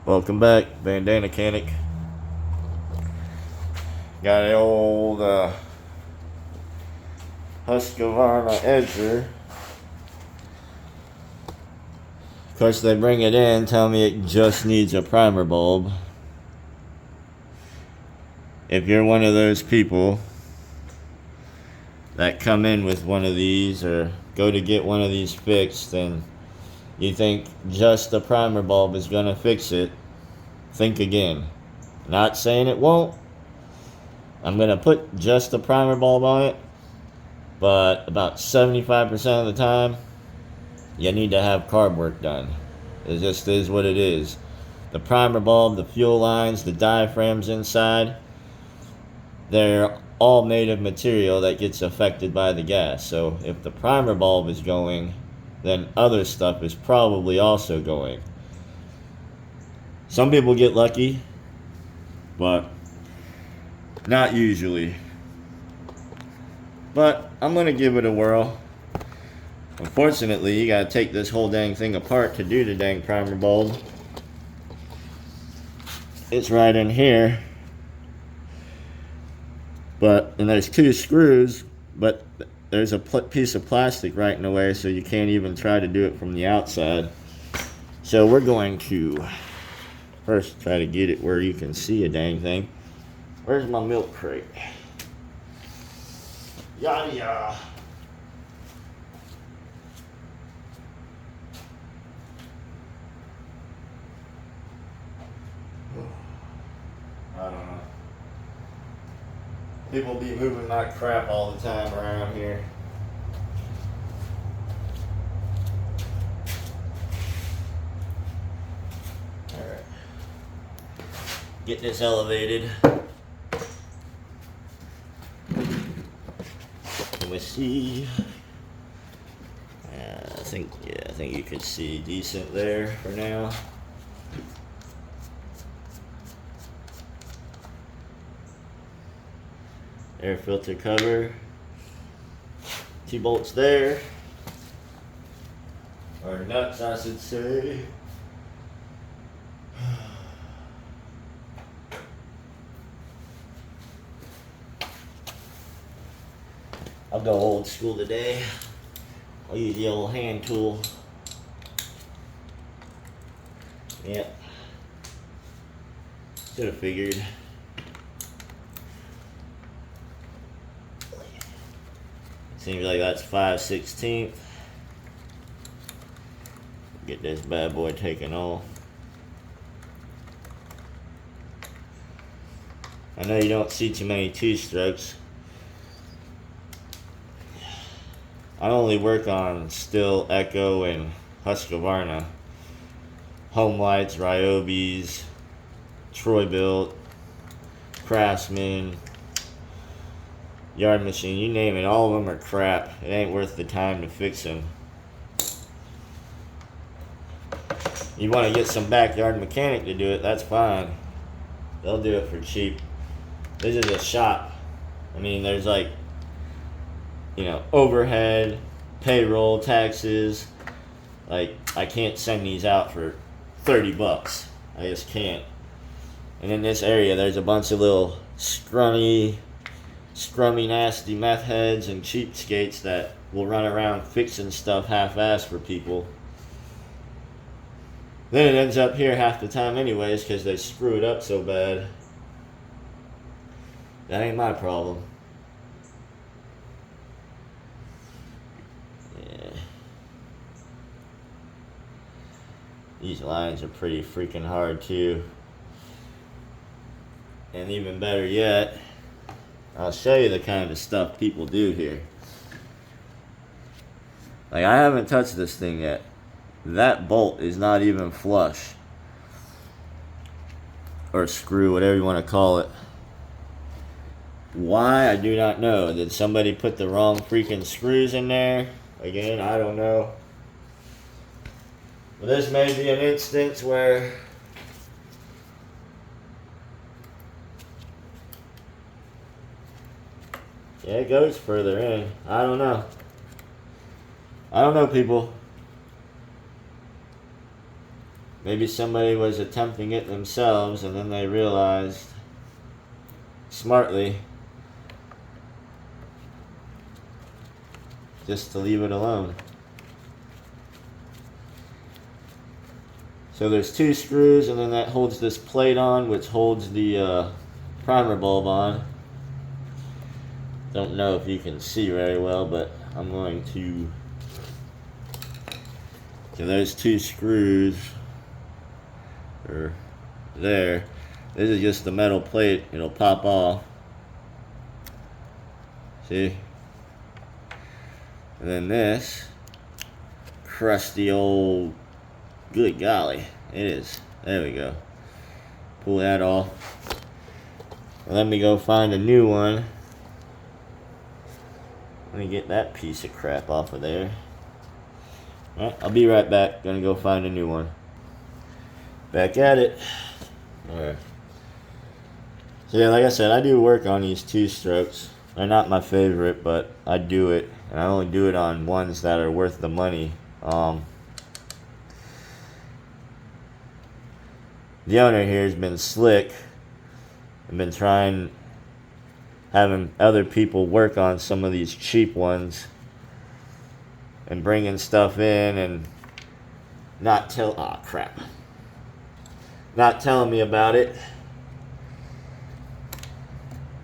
Welcome back, Bandana Mechanic. Got an old Husqvarna Edger. Of course, they bring it in, tell me it just needs a primer bulb. If you're one of those people that come in with one of these or go to get one of these fixed and you think just the primer bulb is going to fix it, think again. Not saying it won't. I'm going to put just the primer bulb on it, but about 75% of the time, you need to have carb work done. It just is what it is. The primer bulb, the fuel lines, the diaphragms inside, they're all made of material that gets affected by the gas. So if the primer bulb is going, then other stuff is probably also going. Some people get lucky, but not usually. But I'm going to give it a whirl. Unfortunately, you gotta take this whole dang thing apart to do the dang primer bulb. It's right in here. And there's two screws, but there's a piece of plastic right in the way, so you can't even try to do it from the outside. So we're going to first try to get it where you can see a dang thing. Where's my milk crate? Yada yada. I don't know. People be moving my crap all the time around here. Alright. Get this elevated. Let me see. I think you could see decent there for now. Air filter cover. T-bolts there. Or nuts, I should say. I'll go old school today. I'll use the old hand tool. Yep. Should have figured. Seems like that's 5/16. Get this bad boy taken off. I know you don't see too many two-strokes. I only work on Still, Echo, and Husqvarna. Home Lights, Ryobis, Troy-Bilt, Craftsman, Yard Machine, you name it, all of them are crap. It ain't worth the time to fix them. You want to get some backyard mechanic to do it, that's fine. They'll do it for cheap. This is a shop. I mean, there's like, overhead, payroll, taxes. Like, I can't send these out for $30. I just can't. And in this area, there's a bunch of little scrummy, nasty meth heads and cheapskates that will run around fixing stuff half-assed for people. Then it ends up here half the time anyways because they screw it up so bad. That ain't my problem. Yeah. These lines are pretty freaking hard too. And even better yet, I'll show you the kind of stuff people do here. Like, I haven't touched this thing yet. That bolt is not even flush. Or screw, whatever you want to call it. Why, I do not know. Did somebody put the wrong freaking screws in there? Again, I don't know. But this may be an instance where yeah, it goes further in. I don't know. I don't know, people. Maybe somebody was attempting it themselves and then they realized smartly just to leave it alone. So there's 2 screws, and then that holds this plate on, which holds the primer bulb on. Don't know if you can see very well, but I'm going to. So there's 2 screws are there. This is just the metal plate. It'll pop off. See? And then this crusty old, good golly, it is. There we go. Pull that off. Let me go find a new one. Let me get that piece of crap off of there. Alright, I'll be right back. Gonna go find a new one. Back at it. Alright. So yeah, like I said, I do work on these 2-strokes. They're not my favorite, but I do it. And I only do it on ones that are worth the money. The owner here has been slick and been having other people work on some of these cheap ones and bringing stuff in and not telling me about it.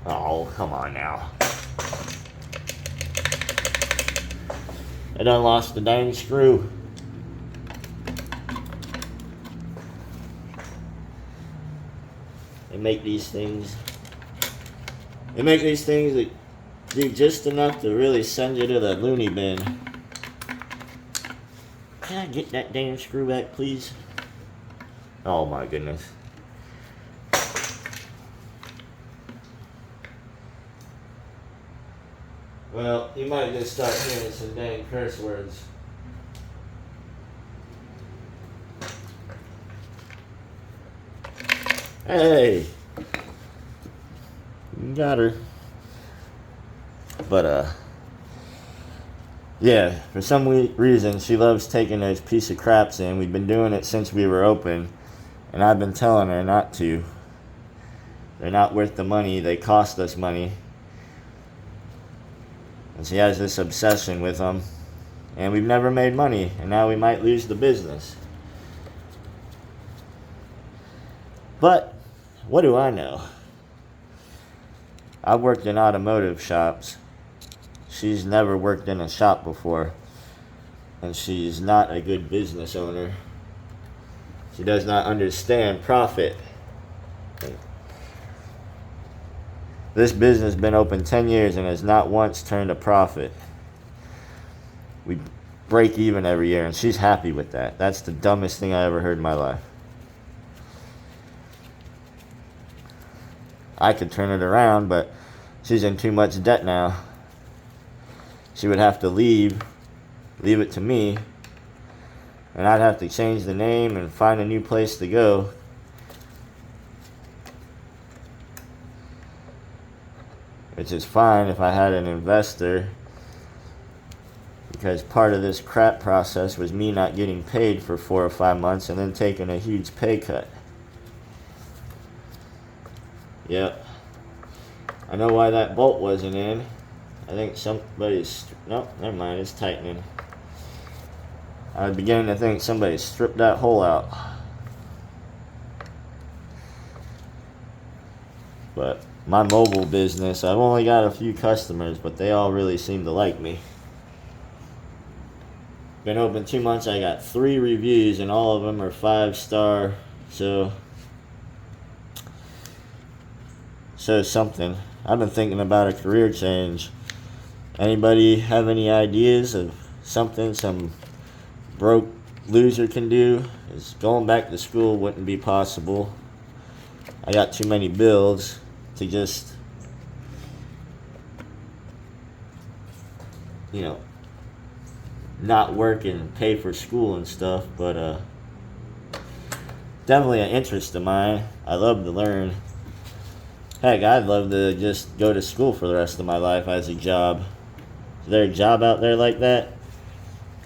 Oh, come on now. I done lost the dang screw. They make these things that do just enough to really send you to the loony bin. Can I get that damn screw back, please? Oh my goodness. Well, you might just start hearing some dang curse words. Hey! You got her. But, yeah, for some reason, she loves taking those piece of craps in. We've been doing it since we were open, and I've been telling her not to. They're not worth the money. They cost us money. And she has this obsession with them, and we've never made money, and now we might lose the business. But what do I know? I've worked in automotive shops. She's never worked in a shop before, and she's not a good business owner. She does not understand profit. This business has been open 10 years and has not once turned a profit. We break even every year, and she's happy with that. That's the dumbest thing I ever heard in my life. I could turn it around, but she's in too much debt now. She would have to leave it to me, and I'd have to change the name and find a new place to go. Which is fine if I had an investor, because part of this crap process was me not getting paid for 4 or 5 months and then taking a huge pay cut. Yep. I know why that bolt wasn't in. I think nope, never mind, it's tightening. I was beginning to think somebody stripped that hole out. But my mobile business, I've only got a few customers, but they all really seem to like me. Been open 2 months, I got 3 reviews, and all of them are 5-star, so something. I've been thinking about a career change. Anybody have any ideas of something some broke loser can do? Is going back to school wouldn't be possible. I got too many bills to just, not work and pay for school and stuff, but definitely an interest of mine. I love to learn. Heck, I'd love to just go to school for the rest of my life as a job. Is there a job out there like that?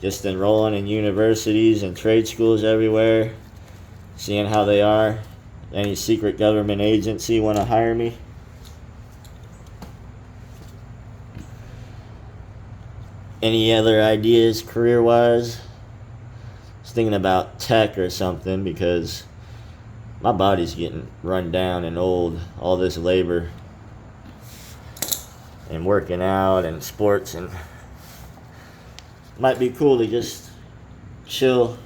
Just enrolling in universities and trade schools everywhere, seeing how they are. Any secret government agency want to hire me? Any other ideas career-wise? I was thinking about tech or something because my body's getting run down and old. All this labor and working out and sports, and might be cool to just chill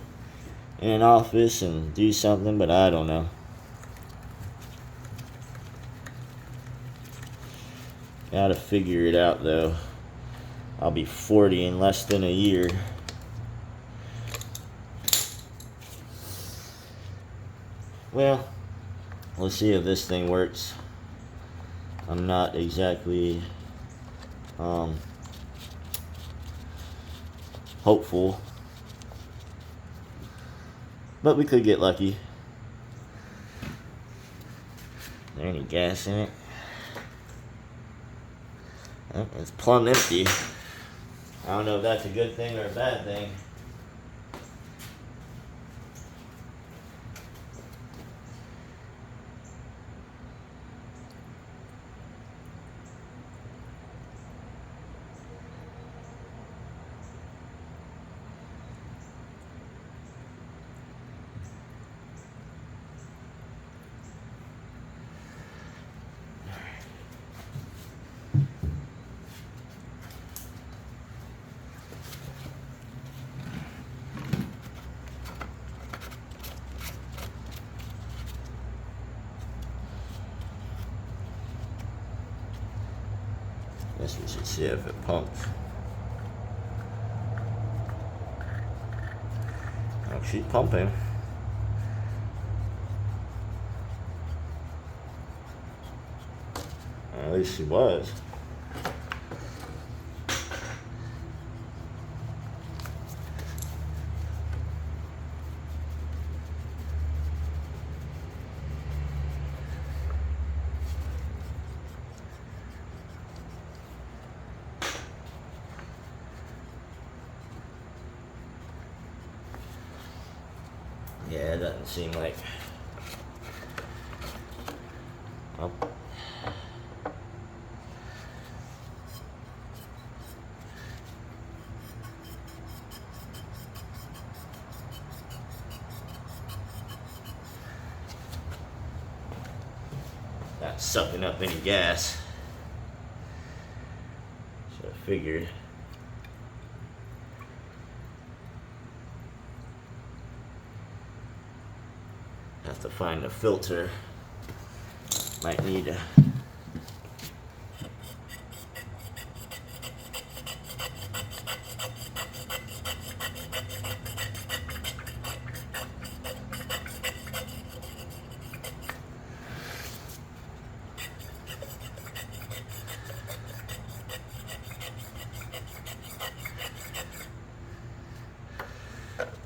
in an office and do something, but I don't know. Gotta figure it out though. I'll be 40 in less than a year. Well, let's see if this thing works. I'm not exactly hopeful, but we could get lucky. Is there any gas in it? Oh, it's plumb empty. I don't know if that's a good thing or a bad thing. Guess we should see if it pumps. Oh, she's pumping. At least she was. Yeah, it doesn't seem like. Oh. Not sucking up any gas. So I figured. Have to find a filter. Might need a.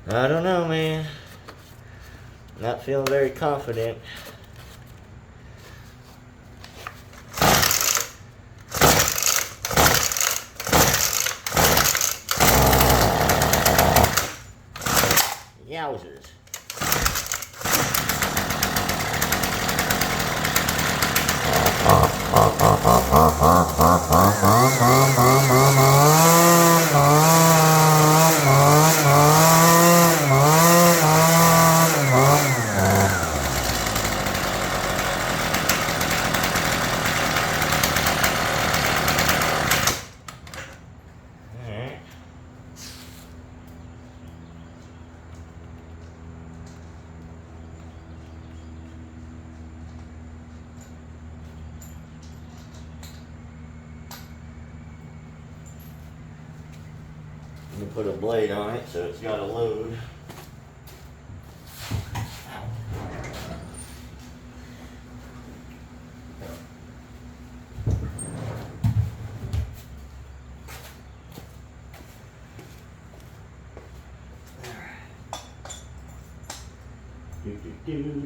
I don't know, man. Not feeling very confident. Yowzers. I'm gonna put a blade on it so it's got a load. Do.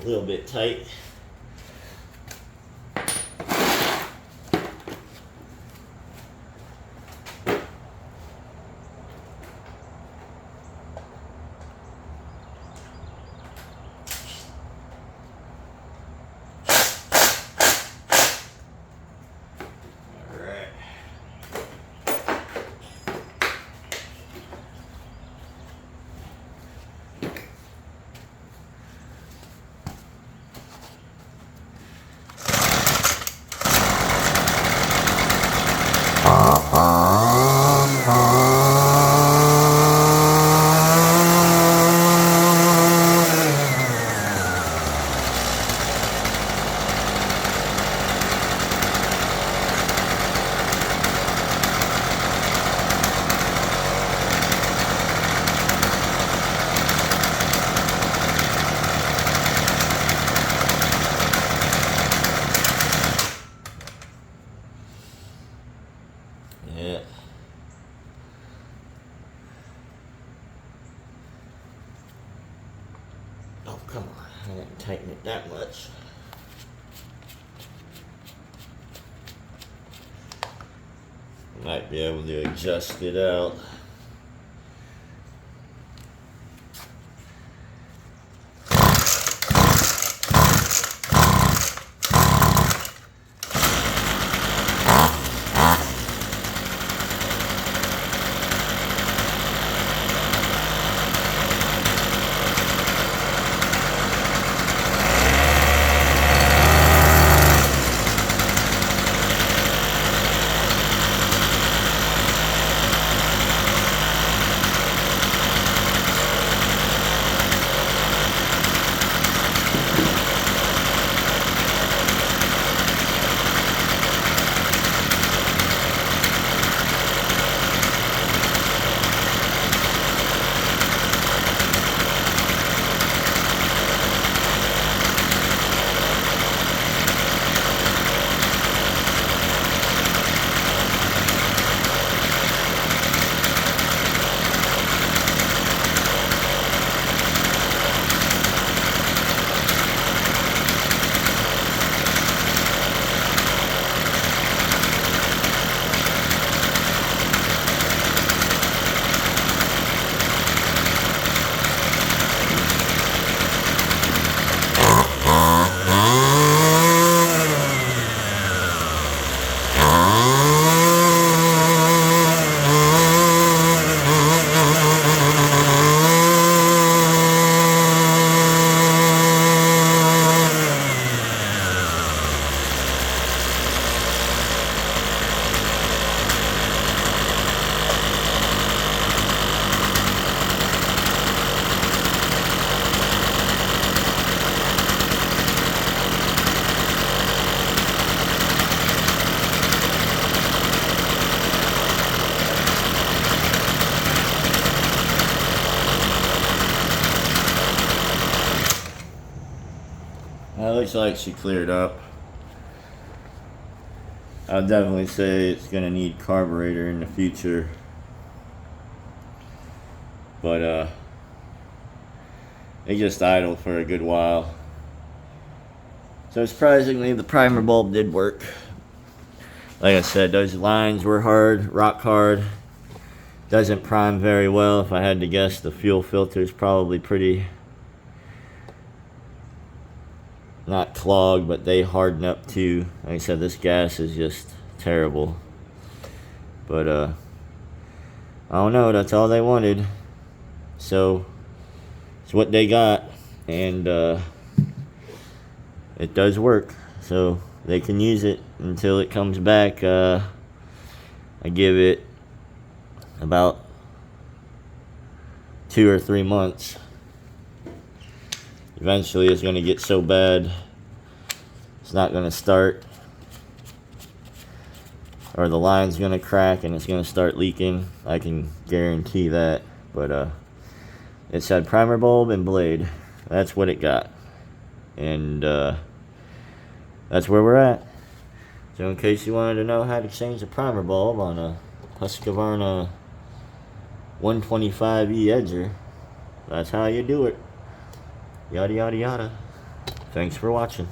little bit tight. Yeah. Oh, come on. I didn't tighten it that much. Might be able to adjust it out. Well, it looks like she cleared up. I'll definitely say it's gonna need carburetor in the future. But it just idled for a good while. So surprisingly, the primer bulb did work. Like I said, those lines were hard, rock hard. Doesn't prime very well. If I had to guess, the fuel filter is probably pretty, not clogged, but they harden up too. Like I said, this gas is just terrible. But I don't know, that's all they wanted. So it's what they got, and it does work. So they can use it until it comes back. I give it about 2 or 3 months. Eventually it's going to get so bad it's not going to start, or the line's going to crack and it's going to start leaking. I can guarantee that. But it said primer bulb and blade. That's what it got, and that's where we're at. So in case you wanted to know how to change a primer bulb on a Husqvarna 125E Edger, that's how you do it. Yada yada yada. Thanks for watching.